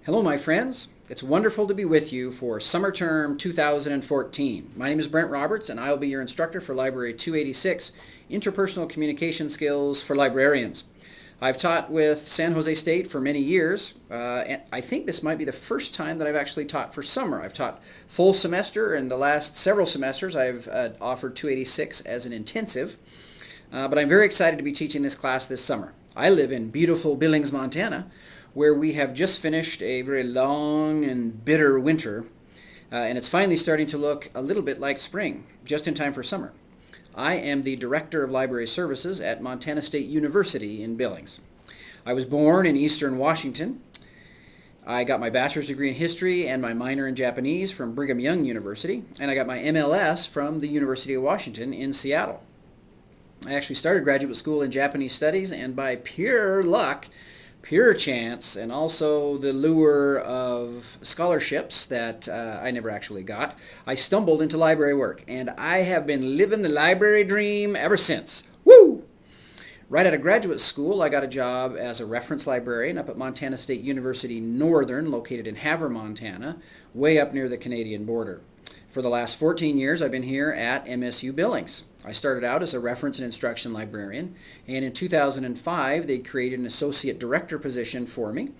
Hello, my friends. It's wonderful to be with you for summer term 2014. My name is Brent Roberts, and I'll be your instructor for Library 286, Interpersonal Communication Skills for Librarians. I've taught with San Jose State for many years, and I think this might be the first time that I've actually taught for summer. I've taught full semester, and the last several semesters I've offered 286 as an intensive, but I'm very excited to be teaching this class this summer. I live in beautiful Billings, Montana, where we have just finished a very long and bitter winter, and it's finally starting to look a little bit like spring, just in time for summer. I am the Director of Library Services at Montana State University in Billings. I was born in Eastern Washington. I got my bachelor's degree in history and my minor in Japanese from Brigham Young University, and I got my MLS from the University of Washington in Seattle. I actually started graduate school in Japanese studies, and by pure luck, pure chance, and also the lure of scholarships that I never actually got, I stumbled into library work, and I have been living the library dream ever since. Woo! Right out of graduate school, I got a job as a reference librarian up at Montana State University Northern, located in Havre, Montana, way up near the Canadian border. For the last 14 years, I've been here at MSU Billings. I started out as a reference and instruction librarian, and in 2005, they created an associate director position for me.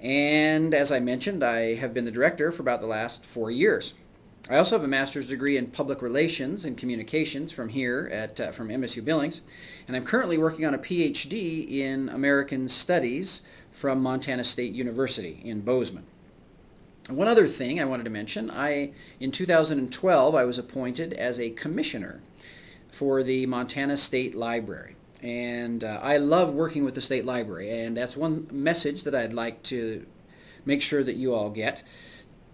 And as I mentioned, I have been the director for about the last 4 years. I also have a master's degree in public relations and communications from here from MSU Billings, and I'm currently working on a PhD in American Studies from Montana State University in Bozeman. One other thing I wanted to mention, in 2012 I was appointed as a commissioner for the Montana State Library, and I love working with the State Library, and that's one message that I'd like to make sure that you all get,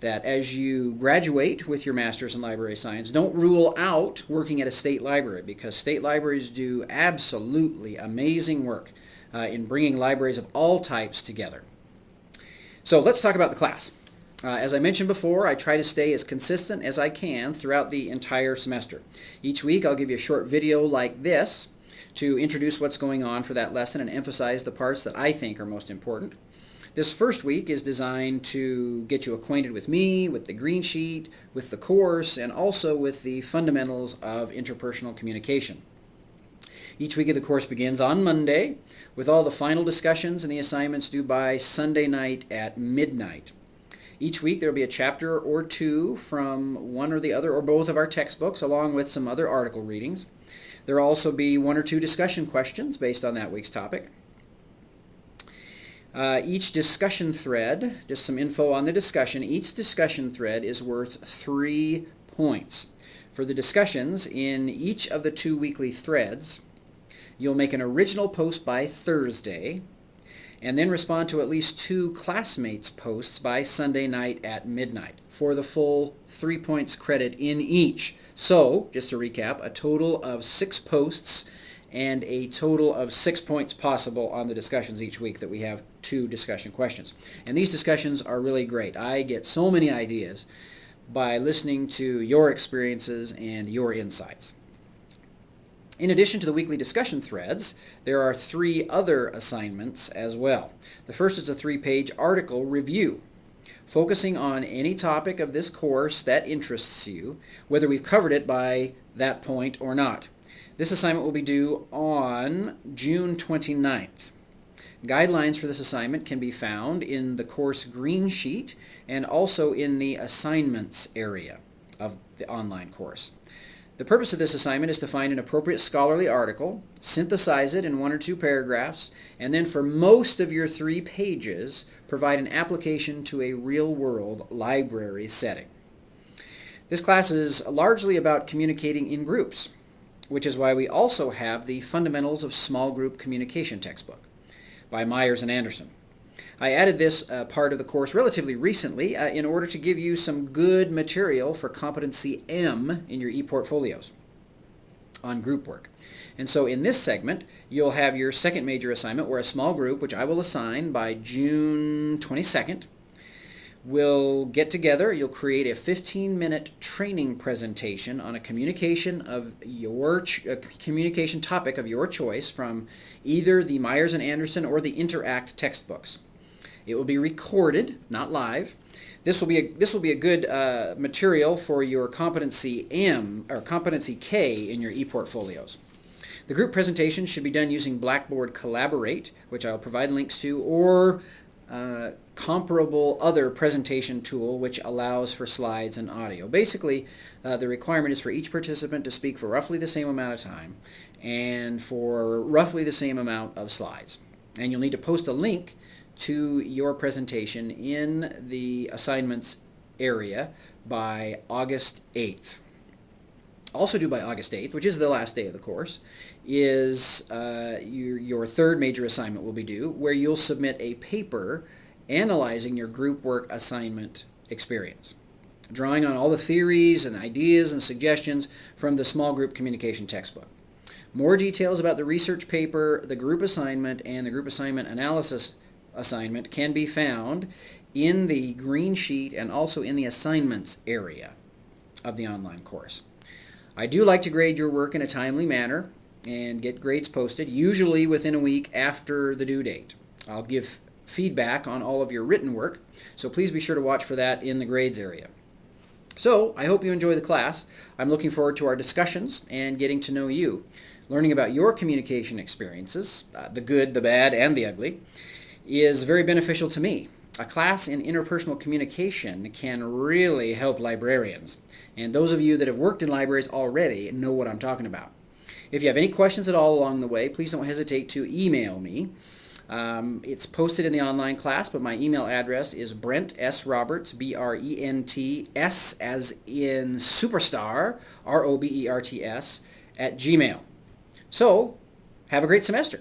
that as you graduate with your Master's in Library Science, don't rule out working at a state library, because state libraries do absolutely amazing work in bringing libraries of all types together. So let's talk about the class. As I mentioned before, I try to stay as consistent as I can throughout the entire semester. Each week I'll give you a short video like this to introduce what's going on for that lesson and emphasize the parts that I think are most important. This first week is designed to get you acquainted with me, with the green sheet, with the course, and also with the fundamentals of interpersonal communication. Each week of the course begins on Monday, with all the final discussions and the assignments due by Sunday night at midnight. Each week there will be a chapter or two from one or the other or both of our textbooks, along with some other article readings. There will also be one or two discussion questions based on that week's topic. Each discussion thread, just some info on the discussion, each discussion thread is worth 3 points. For the discussions in each of the 2 weekly threads, you'll make an original post by Thursday, and then respond to at least 2 classmates' posts by Sunday night at midnight for the full 3 points credit in each. So, just to recap, a total of 6 posts and a total of 6 points possible on the discussions each week that we have 2 discussion questions. And these discussions are really great. I get so many ideas by listening to your experiences and your insights. In addition to the weekly discussion threads, there are 3 other assignments as well. The first is a 3-page article review, focusing on any topic of this course that interests you, whether we've covered it by that point or not. This assignment will be due on June 29th. Guidelines for this assignment can be found in the course green sheet and also in the assignments area of the online course. The purpose of this assignment is to find an appropriate scholarly article, synthesize it in 1 or 2 paragraphs, and then for most of your 3 pages, provide an application to a real-world library setting. This class is largely about communicating in groups, which is why we also have the Fundamentals of Small Group Communication textbook by Myers and Anderson. I added this part of the course relatively recently in order to give you some good material for Competency M in your e-portfolios on group work. And so in this segment, you'll have your second major assignment where a small group, which I will assign by June 22nd, will get together. You'll create a 15-minute training presentation on a communication topic of your choice from either the Myers and Anderson or the Interact textbooks. It will be recorded, not live. This will be a good material for your competency M or competency K in your e-portfolios. The group presentation should be done using Blackboard Collaborate, which I'll provide links to, or comparable other presentation tool which allows for slides and audio. Basically, the requirement is for each participant to speak for roughly the same amount of time and for roughly the same amount of slides. And you'll need to post a link to your presentation in the assignments area by August 8th. Also due by August 8th, which is the last day of the course, is your third major assignment will be due, where you'll submit a paper analyzing your group work assignment experience, drawing on all the theories and ideas and suggestions from the small group communication textbook. More details about the research paper, the group assignment, and the group assignment analysis assignment can be found in the green sheet and also in the assignments area of the online course. I do like to grade your work in a timely manner and get grades posted, usually within a week after the due date. I'll give feedback on all of your written work, so please be sure to watch for that in the grades area. So, I hope you enjoy the class. I'm looking forward to our discussions and getting to know you. Learning about your communication experiences, the good, the bad, and the ugly, is very beneficial to me. A class in interpersonal communication can really help librarians, and those of you that have worked in libraries already know what I'm talking about. If you have any questions at all along the way, please don't hesitate to email me. It's posted in the online class, but my email address is Brent S. Roberts, B-R-E-N-T-S as in superstar, R-O-B-E-R-T-S, @gmail.com. So, have a great semester.